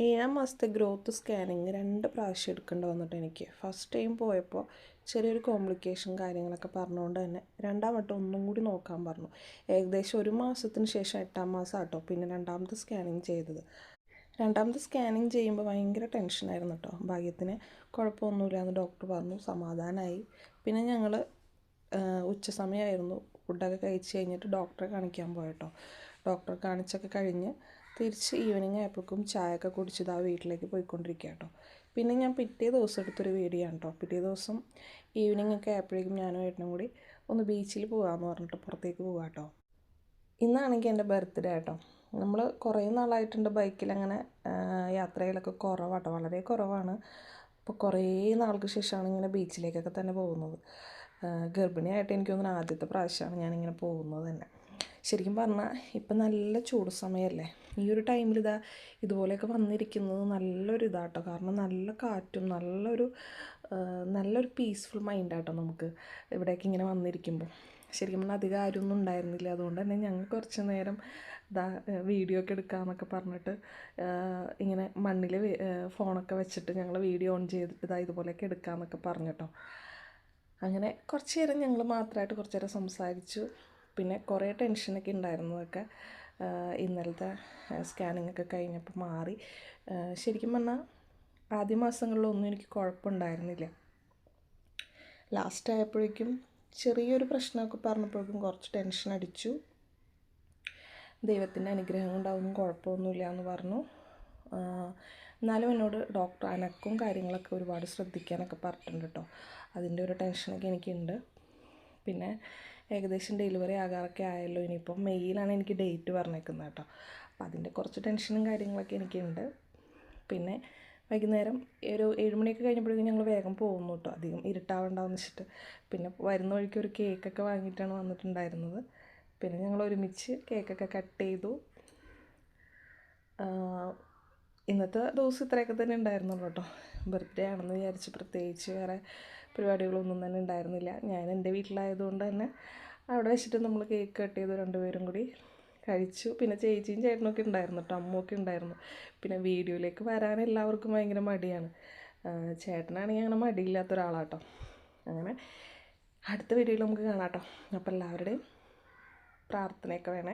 7 മാസത്തെ growth scanning 2 പ്രാവശ്യം എടുക്കേണ്ടി വന്നിട്ട് എനിക്ക് ഫസ്റ്റ് ടൈം പോയപ്പോൾ ചെറിയൊരു കോംപ്ലിക്കേഷൻ കാര്യങ്ങളൊക്കെ പറഞ്ഞുകൊണ്ട് തന്നെ രണ്ടാം വട്ടം ഒന്നും കൂടി നോക്കാൻ പറഞ്ഞു. ഏകദേശം 1 മാസത്തിന് ശേഷം 8-ാം മാസം ആട്ടോ പിന്നെ രണ്ടാമത്തെ സ്കാനിങ് ചെയ്തത്. രണ്ടാമത്തെ സ്കാനിങ് ചെയ്യുമ്പോൾ ഭയങ്കര ടെൻഷനായിരുന്നു കേട്ടോ. ഭാഗ്യത്തിന് കുഴപ്പമൊന്നുമില്ല എന്ന് ഡോക്ടർ പറഞ്ഞു, സമാധാനമായി. പിന്നെ ഞങ്ങൾ ഉച്ച സമയമായിരുന്നു, ഫുഡൊക്കെ കഴിച്ച് കഴിഞ്ഞിട്ട് ഡോക്ടറെ കാണിക്കാൻ പോയട്ടോ. ഡോക്ടറെ കാണിച്ചൊക്കെ കഴിഞ്ഞ് തിരിച്ച് ഈവനിങ് ആയപ്പോഴേക്കും ചായയൊക്കെ കുടിച്ചത് ആ വീട്ടിലേക്ക് പോയിക്കൊണ്ടിരിക്കുക കേട്ടോ. പിന്നെ ഞാൻ പിറ്റേ ദിവസം എടുത്തൊരു വീഡിയോ ആണ് കേട്ടോ. പിറ്റേ ദിവസം ഈവനിങ് ഒക്കെ ആയപ്പോഴേക്കും ഞാനും ഏട്ടനും കൂടി ഒന്ന് ബീച്ചിൽ പോകാമെന്ന് പറഞ്ഞിട്ട് പുറത്തേക്ക് പോകാം കേട്ടോ. ഇന്നാണെങ്കിൽ എൻ്റെ ബർത്ത്ഡേ കേട്ടോ. നമ്മൾ കുറേ നാളായിട്ടുണ്ട് ബൈക്കിൽ അങ്ങനെ യാത്രയിലൊക്കെ കുറവാട്ടോ, വളരെ കുറവാണ്. അപ്പോൾ കുറേ നാൾക്ക് ശേഷമാണ് ഇങ്ങനെ ബീച്ചിലേക്കൊക്കെ തന്നെ പോകുന്നത്. ഗർഭിണിയായിട്ട് എനിക്ക് തോന്നുന്നു ആദ്യത്തെ പ്രാവശ്യമാണ് ഞാനിങ്ങനെ പോകുന്നത് തന്നെ. ശരിക്കും പറഞ്ഞാൽ ഇപ്പം നല്ല ചൂട് സമയമല്ലേ, ഈ ഒരു ടൈമിൽ ഇതുപോലെയൊക്കെ വന്നിരിക്കുന്നത് നല്ലൊരു ഇതാട്ടോ. കാരണം നല്ല കാറ്റും നല്ലൊരു പീസ്ഫുൾ മൈൻഡാട്ടോ നമുക്ക് ഇവിടേക്ക് ഇങ്ങനെ വന്നിരിക്കുമ്പോൾ. ശരിക്കും പറഞ്ഞാൽ അധികം ആരൊന്നും ഉണ്ടായിരുന്നില്ല, അതുകൊണ്ട് തന്നെ ഞങ്ങൾ കുറച്ച് നേരം വീഡിയോ ഒക്കെ എടുക്കാമെന്നൊക്കെ പറഞ്ഞിട്ട് ഇങ്ങനെ മണ്ണിൽ ഫോണൊക്കെ വെച്ചിട്ട് ഞങ്ങൾ വീഡിയോ ഓൺ ചെയ്തിട്ട് ഇതുപോലെയൊക്കെ എടുക്കാമെന്നൊക്കെ പറഞ്ഞിട്ടോ. അങ്ങനെ കുറച്ച് നേരം ഞങ്ങൾ മാത്രമായിട്ട് കുറച്ച് നേരം സംസാരിച്ചു. പിന്നെ കുറേ ടെൻഷനൊക്കെ ഉണ്ടായിരുന്നതൊക്കെ ഇന്നലത്തെ സ്കാനിങ് ഒക്കെ കഴിഞ്ഞപ്പോൾ മാറി. ശരിക്കും പറഞ്ഞാൽ ആദ്യ മാസങ്ങളിലൊന്നും എനിക്ക് കുഴപ്പമുണ്ടായിരുന്നില്ല. ലാസ്റ്റ് ആയപ്പോഴേക്കും ചെറിയൊരു പ്രശ്നമൊക്കെ പറഞ്ഞപ്പോഴേക്കും കുറച്ച് ടെൻഷൻ അടിച്ചു. ദൈവത്തിൻ്റെ അനുഗ്രഹം കൊണ്ടതൊന്നും കുഴപ്പമൊന്നുമില്ല എന്ന് പറഞ്ഞു. എന്നാലും എന്നോട് ഡോക്ടർ അനക്കും കാര്യങ്ങളൊക്കെ ഒരുപാട് ശ്രദ്ധിക്കാനൊക്കെ പറഞ്ഞിട്ടുണ്ട് കേട്ടോ. അതിൻ്റെ ഒരു ടെൻഷനൊക്കെ എനിക്കുണ്ട്. പിന്നെ ഏകദേശം ഡെലിവറി ആകാറൊക്കെ ആയല്ലോ. ഇനിയിപ്പം മെയ്യിലാണ് എനിക്ക് ഡേറ്റ് പറഞ്ഞേക്കുന്നത് കേട്ടോ. അപ്പം അതിൻ്റെ കുറച്ച് ടെൻഷനും കാര്യങ്ങളൊക്കെ എനിക്കുണ്ട്. പിന്നെ വൈകുന്നേരം ഒരു 7 മണിയൊക്കെ കഴിഞ്ഞപ്പോഴേക്കും ഞങ്ങൾ വേഗം പോകുന്നു കേട്ടോ, അധികം ഇരുട്ടാവണ്ടാന്ന് വെച്ചിട്ട്. പിന്നെ വരുന്ന വഴിക്ക് ഒരു കേക്കൊക്കെ വാങ്ങിയിട്ടാണ് വന്നിട്ടുണ്ടായിരുന്നത്. പിന്നെ ഞങ്ങൾ ഒരുമിച്ച് കേക്കൊക്കെ കട്ട് ചെയ്തു. ഇന്നത്തെ ദിവസം ഇത്രയൊക്കെ തന്നെ ഉണ്ടായിരുന്നുള്ളൂ കേട്ടോ. ബർത്ത്ഡേ ആണെന്ന് വിചാരിച്ച് പ്രത്യേകിച്ച് വേറെ പരിപാടികളൊന്നും തന്നെ ഉണ്ടായിരുന്നില്ല. ഞാൻ എൻ്റെ വീട്ടിലായതുകൊണ്ട് തന്നെ അവിടെ വെച്ചിട്ട് നമ്മൾ കേക്ക് കട്ട് ചെയ്തു, രണ്ടുപേരും കൂടി കഴിച്ചു. പിന്നെ ചേച്ചിയും ചേട്ടനൊക്കെ ഉണ്ടായിരുന്നു കേട്ടോ, അമ്മയൊക്കെ ഉണ്ടായിരുന്നു. പിന്നെ വീഡിയോയിലേക്ക് വരാൻ എല്ലാവർക്കും ഭയങ്കര മടിയാണ്. ചേട്ടനാണെങ്കിൽ അങ്ങനെ മടിയില്ലാത്ത ഒരാളാട്ടോ. അങ്ങനെ അടുത്ത വീഡിയോയിൽ നമുക്ക് കാണാം കേട്ടോ. അപ്പോൾ എല്ലാവരുടെയും പ്രാർത്ഥനയൊക്കെ വേണേ.